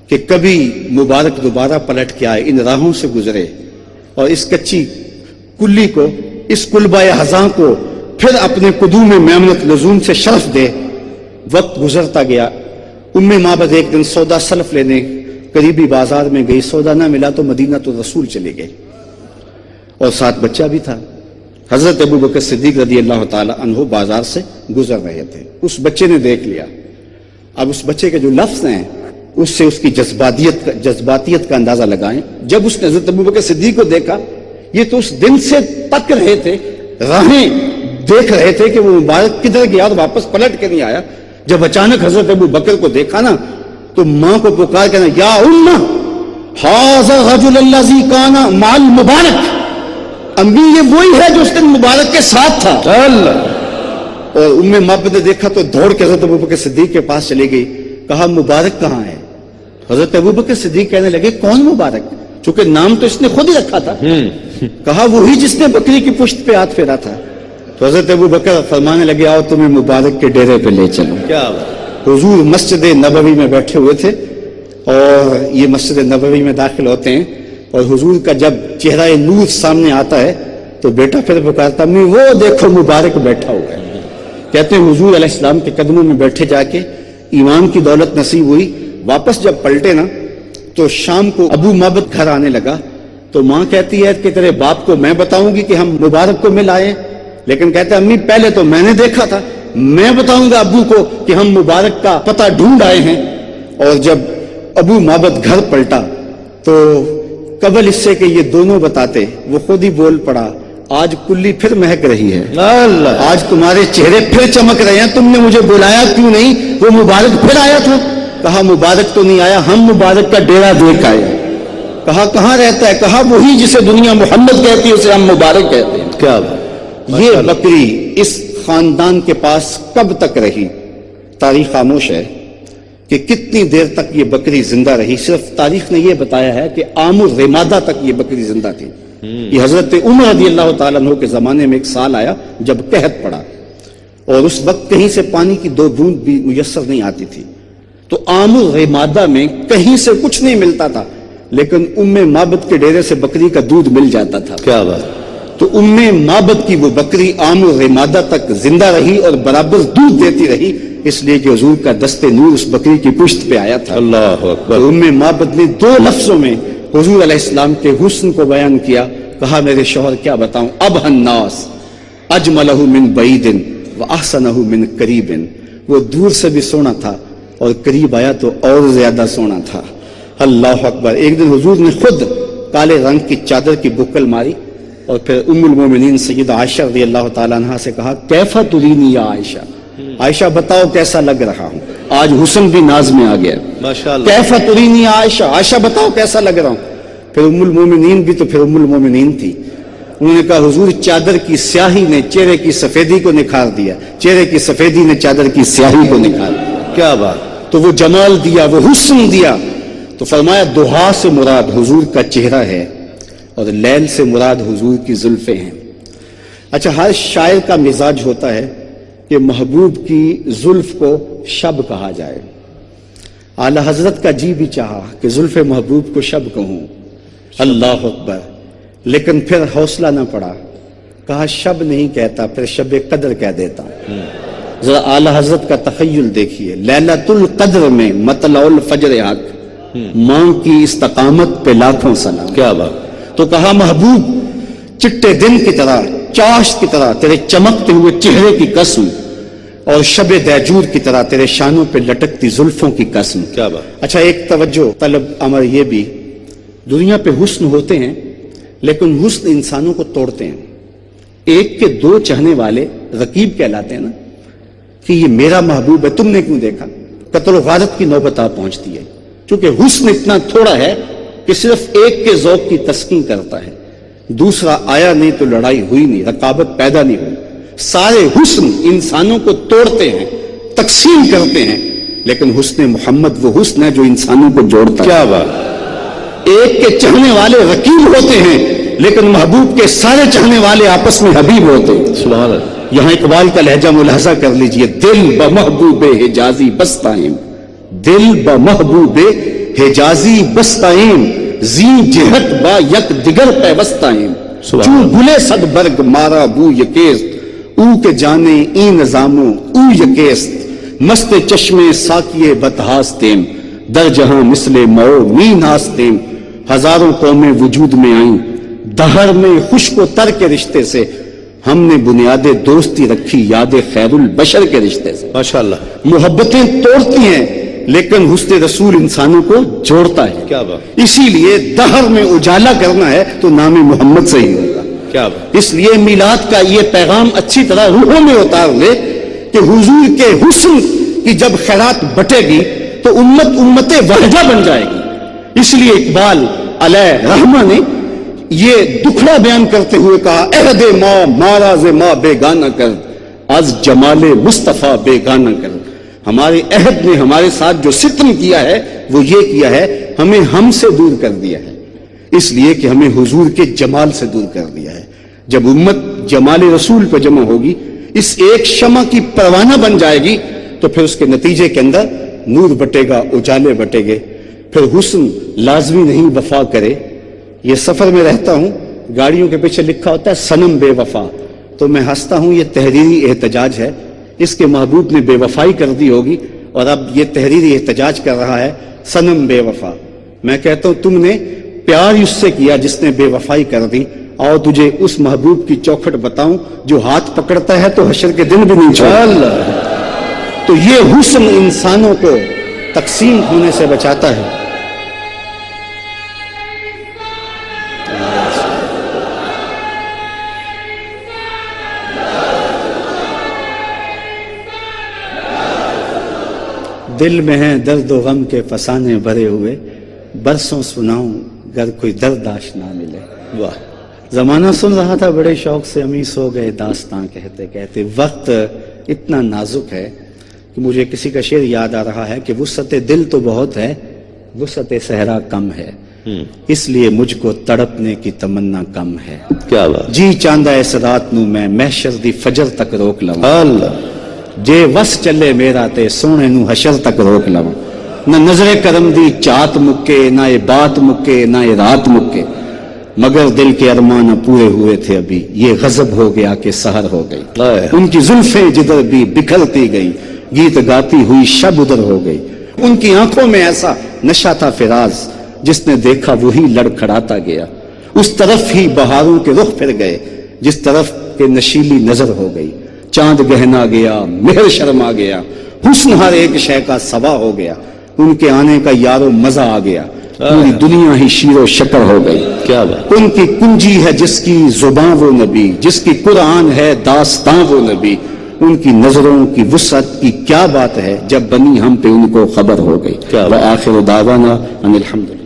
Speaker 1: کہ کبھی مبارک دوبارہ پلٹ کے آئے, ان راہوں سے گزرے اور اس کچی کلی کو, اس کلبہ ہزاں کو پھر اپنے قدوم میمنت لزوم سے شرف دے. وقت گزرتا گیا. ام معبد ایک دن سودا سلف لینے قریبی بازار میں گئی, سودا نہ ملا تو مدینہ تو رسول چلے گئے, اور ساتھ بچہ بھی تھا. حضرت ابوبکر صدیق رضی اللہ تعالی عنہ بازار سے گزر رہے تھے. اس بچے نے دیکھ لیا. اب اس بچے کے جو لفظ ہیں اس سے اس کی جذباتیت کا اندازہ لگائیں. جب اس نے حضرت ابوبکر صدیق کو دیکھا, یہ تو اس دن سے تک رہے تھے, راہیں دیکھ رہے تھے کہ وہ مبارک کدھر گیا اور واپس پلٹ کے نہیں آیا. جب اچانک حضرت ابو بکر کو دیکھا نا تو ماں کو پکار کہنا یا امہ ھذا الرجل الذی کان مع المبارک, امی یہ وہی ہے جو اس دن مبارک کے ساتھ تھا. اور ام معبد نے دیکھا تو دوڑ کے حضرت ابوبکر صدیق کے پاس چلی گئی. کہا مبارک کہاں ہے؟ حضرت ابوبکر صدیق کہنے لگے کون مبارک, چونکہ نام تو اس نے خود ہی رکھا تھا. کہا وہی جس نے بکری کی پشت پہ ہاتھ پھیرا تھا. تو حضرت ابوبکر فرمانے لگے آؤ تمہیں مبارک کے ڈیرے پہ لے چلو.
Speaker 2: کیا بات.
Speaker 1: حضور مسجد نبوی میں بیٹھے ہوئے تھے, اور یہ مسجد نبوی میں داخل ہوتے ہیں اور حضور کا جب چہرہ نور سامنے آتا ہے تو بیٹا پھر پکارتا امی وہ دیکھو مبارک بیٹھا ہوا ہے. کہتے ہیں حضور علیہ السلام کے قدموں میں بیٹھے جا کے ایمان کی دولت نصیب ہوئی. واپس جب پلٹے نا تو شام کو ابو معبد گھر آنے لگا تو ماں کہتی ہے کہ تیرے باپ کو میں بتاؤں گی کہ ہم مبارک کو مل آئے, لیکن کہتے ہیں امی پہلے تو میں نے دیکھا تھا, میں بتاؤں گا ابو کو کہ ہم مبارک کا پتہ ڈھونڈ آئے ہیں. اور جب ابو معبد گھر پلٹا تو قبل اس سے کہ یہ دونوں بتاتے وہ خود ہی بول پڑا آج کلی پھر مہک رہی ہے,
Speaker 2: اللہ
Speaker 1: آج تمہارے چہرے پھر چمک رہے ہیں, تم نے مجھے بلایا کیوں نہیں, وہ مبارک پھر آیا تھا. کہا مبارک تو نہیں آیا, ہم مبارک کا ڈیرا دیکھ آئے. کہا کہاں رہتا ہے, کہا وہی جسے دنیا محمد کہتی ہے اسے ہم مبارک کہتے ہیں.
Speaker 2: کیا
Speaker 1: یہ بکری اس خاندان کے پاس کب تک رہی تاریخ خاموش ہے کہ کتنی دیر تک یہ بکری زندہ رہی. صرف تاریخ نے یہ بتایا ہے کہ عام الرمادہ تک یہ بکری زندہ تھی. یہ حضرت عمر رضی اللہ تعالیٰ عنہ کے زمانے میں ایک سال آیا جب قحط پڑا اور اس وقت کہیں سے پانی کی 2 بوند بھی میسر نہیں آتی تھی. تو عام الرمادہ میں کہیں سے کچھ نہیں ملتا تھا, لیکن ام معبد کے ڈیرے سے بکری کا دودھ مل جاتا تھا.
Speaker 2: کیا بات.
Speaker 1: تو ام معبد کی وہ بکری عام الرمادہ تک زندہ رہی اور برابر دودھ دیتی رہی, اس لیے کہ حضور کا دست نور اس بکری کی پشت پہ آیا تھا.
Speaker 2: اللہ اکبر.
Speaker 1: ام معبد نے 2 لفظوں میں حضور علیہ السلام کے حسن کو بیان کیا. کہا میرے شوہر کیا بتاؤں, ابہ الناس اجملہ من بعید واحسنہ من قریب. وہ دور سے بھی سونا تھا اور قریب آیا تو اور زیادہ سونا تھا. اللہ اکبر. ایک دن حضور نے خود کالے رنگ کی چادر کی بکل ماری اور پھر ام المومنین سیدہ عائشہ رضی اللہ تعالیٰ عنہا سے کہا کیفا ترینی یا عائشہ, عائشہ بتاؤ کیسا لگ رہا ہوں. آج حسن بھی ناز میں آ گیا.
Speaker 2: ماشاءاللہ.
Speaker 1: کیفا ترینی یا عائشہ, عائشہ بتاؤ کیسا لگ رہا ہوں. پھر ام المومنین بھی تو پھر ام المومنین تھی. انہوں نے کہا حضور چادر کی سیاہی نے چہرے کی سفیدی کو نکھار دیا, چہرے کی سفیدی نے چادر کی سیاہی کو نکھار دیا.
Speaker 2: کیا بات.
Speaker 1: تو وہ جمال دیا, وہ حسن دیا. تو فرمایا دہا سے مراد حضور کا چہرہ ہے اور لیل سے مراد حضور کی زلفیں ہیں. اچھا, ہر شاعر کا مزاج ہوتا ہے کہ محبوب کی زلف کو شب کہا جائے. اعلی حضرت کا جی بھی چاہا کہ زلف محبوب کو شب کہوں. اللہ اکبر. لیکن پھر حوصلہ نہ پڑا, کہا شب نہیں کہتا, پھر شب قدر کہہ دیتا. ذرا اعلی حضرت کا تخیل دیکھیے, لیلۃ القدر میں مطلع الفجر حق, ماں کی استقامت پہ لاکھوں سلام.
Speaker 2: کیا بات.
Speaker 1: تو کہا محبوب چٹے دن کی طرح, چاشت کی طرح تیرے چمکتے ہوئے چہرے کی قسم, اور شب دیجور کی طرح تیرے شانوں پہ لٹکتی زلفوں کی قسم.
Speaker 2: کیا بات.
Speaker 1: اچھا, ایک توجہ طلب امر یہ بھی, دنیا پہ حسن ہوتے ہیں لیکن حسن انسانوں کو توڑتے ہیں. ایک کے 2 چاہنے والے رقیب کہلاتے ہیں نا, کہ یہ میرا محبوب ہے تم نے کیوں دیکھا, قتل و غارت کی نوبت آ پہنچتی ہے. چونکہ حسن اتنا تھوڑا ہے کہ صرف ایک کے ذوق کی تسکین کرتا ہے, دوسرا آیا نہیں تو لڑائی ہوئی نہیں, رقابت پیدا نہیں ہوئی. سارے حسن انسانوں کو توڑتے ہیں, تقسیم کرتے ہیں, لیکن حسن محمد وہ حسن ہے جو انسانوں کو جوڑتا ہے.
Speaker 2: کیا بات.
Speaker 1: ایک کے چاہنے والے رقیب ہوتے ہیں لیکن محبوب کے سارے چاہنے والے آپس میں حبیب ہوتے ہیں.
Speaker 2: سبحان اللہ.
Speaker 1: یہاں اقبال کا لہجہ ملاحظہ کر لیجئے, دل بمحبوب حجازی بستائیں, دل بمحبوب حجازی بستائیں, زی جہت با یک دگر پیوستائیں, چون گلے صد برگ مارا بو یکیست, او کے جانے ای نظاموں او یکیست, مست چشمے ساکیے بتہاستیم, در جہاں مثل مو می ناستیم, ہزاروں قومیں وجود میں آئیں, دہر میں خشک و تر کے رشتے سے, ہم نے بنیاد دوستی رکھی یاد خیر البشر کے رشتے سے.
Speaker 2: ماشاءاللہ.
Speaker 1: محبتیں توڑتی ہیں لیکن حسن رسول انسانوں کو جوڑتا ہے.
Speaker 2: کیا بات.
Speaker 1: اسی لیے دہر میں اجالا کرنا ہے تو نام محمد سے ہی ہوگا.
Speaker 2: کیا بات.
Speaker 1: اس لیے میلاد کا یہ پیغام اچھی طرح روحوں میں اتار لے کہ حضور کے حسن کی جب خیرات بٹے گی تو امت وحدہ بن جائے گی. اس لیے اقبال علیہ رحمہ نے یہ دکھڑا بیان کرتے ہوئے کہا, عہد ما ماراز ما بیگانہ کر, از جمال مصطفیٰ بیگانہ کر. ہمارے عہد نے ہمارے ساتھ جو ستم کیا ہے وہ یہ کیا ہے, ہمیں ہم سے دور کر دیا ہے, اس لیے کہ ہمیں حضور کے جمال سے دور کر دیا ہے. جب امت جمال رسول پہ جمع ہوگی, اس ایک شمع کی پروانہ بن جائے گی, تو پھر اس کے نتیجے کے اندر نور بٹے گا, اجالے بٹے گے. پھر حسن لازمی نہیں وفا کرے, یہ سفر میں رہتا ہوں، گاڑیوں کے پیچھے لکھا ہوتا ہے صنم بے وفا، تو میں ہنستا ہوں، یہ تحریری احتجاج ہے، اس کے محبوب نے بے وفائی کر دی ہوگی اور اب یہ تحریری احتجاج کر رہا ہے صنم بے وفا۔ میں کہتا ہوں تم نے پیار اس سے کیا جس نے بے وفائی کر دی، اور تجھے اس محبوب کی چوکھٹ بتاؤں جو ہاتھ پکڑتا ہے تو حشر کے دن بھی نہیں چھوڑتا۔ تو یہ حسن انسانوں کو تقسیم ہونے سے بچاتا ہے۔ دل میں ہیں درد و غم کے فسانے بھرے ہوئے، برسوں سناؤں گر کوئی درد آشنا ملے۔
Speaker 2: واہ،
Speaker 1: زمانہ سن رہا تھا بڑے شوق سے، امی سو گئے داستان کہتے کہتے۔ وقت اتنا نازک ہے کہ مجھے کسی کا شعر یاد آ رہا ہے کہ وسعت دل تو بہت ہے، وسعت صحرا کم ہے، اس لیے مجھ کو تڑپنے کی تمنا کم ہے۔
Speaker 2: کیا بات،
Speaker 1: جی چاندہ اس رات نو میں محشر دی فجر تک روک لوں،
Speaker 2: اللہ،
Speaker 1: جے وس چلے میرا تے سونے نو حشر تک روک لوں۔ نہ نظر کرم دی چات مکے، نہ یہ بات مکے، نہ یہ رات مکے، مگر دل کے ارمان پورے ہوئے تھے ابھی، یہ غضب ہو گیا کہ سحر ہو گئی۔ ان کی زلفیں جدھر بھی بکھرتی گئی، گیت گاتی ہوئی شب ادھر ہو گئی۔ ان کی آنکھوں میں ایسا نشہ تھا فراز، جس نے دیکھا وہی لڑکھڑاتا گیا۔ اس طرف ہی بہاروں کے رخ پھر گئے، جس طرف کے نشیلی نظر ہو گئی۔ چاند گہنا گیا، مہر شرما گیا، حسن ہر ایک شے کا سوا ہو گیا۔ ان کے آنے کا یارو مزہ آ گیا، پوری دنیا ہی شیر و شکر ہو گئی۔
Speaker 2: کیا بات،
Speaker 1: ان کی کنجی ہے جس کی زباں وہ نبی، جس کی قرآن ہے داستاں وہ نبی۔ ان کی نظروں کی وسعت کی کیا بات ہے، جب بنی ہم پہ ان کو خبر ہو گئی۔
Speaker 2: کیا بات۔
Speaker 1: وآخر دعوانا ان الحمدللہ۔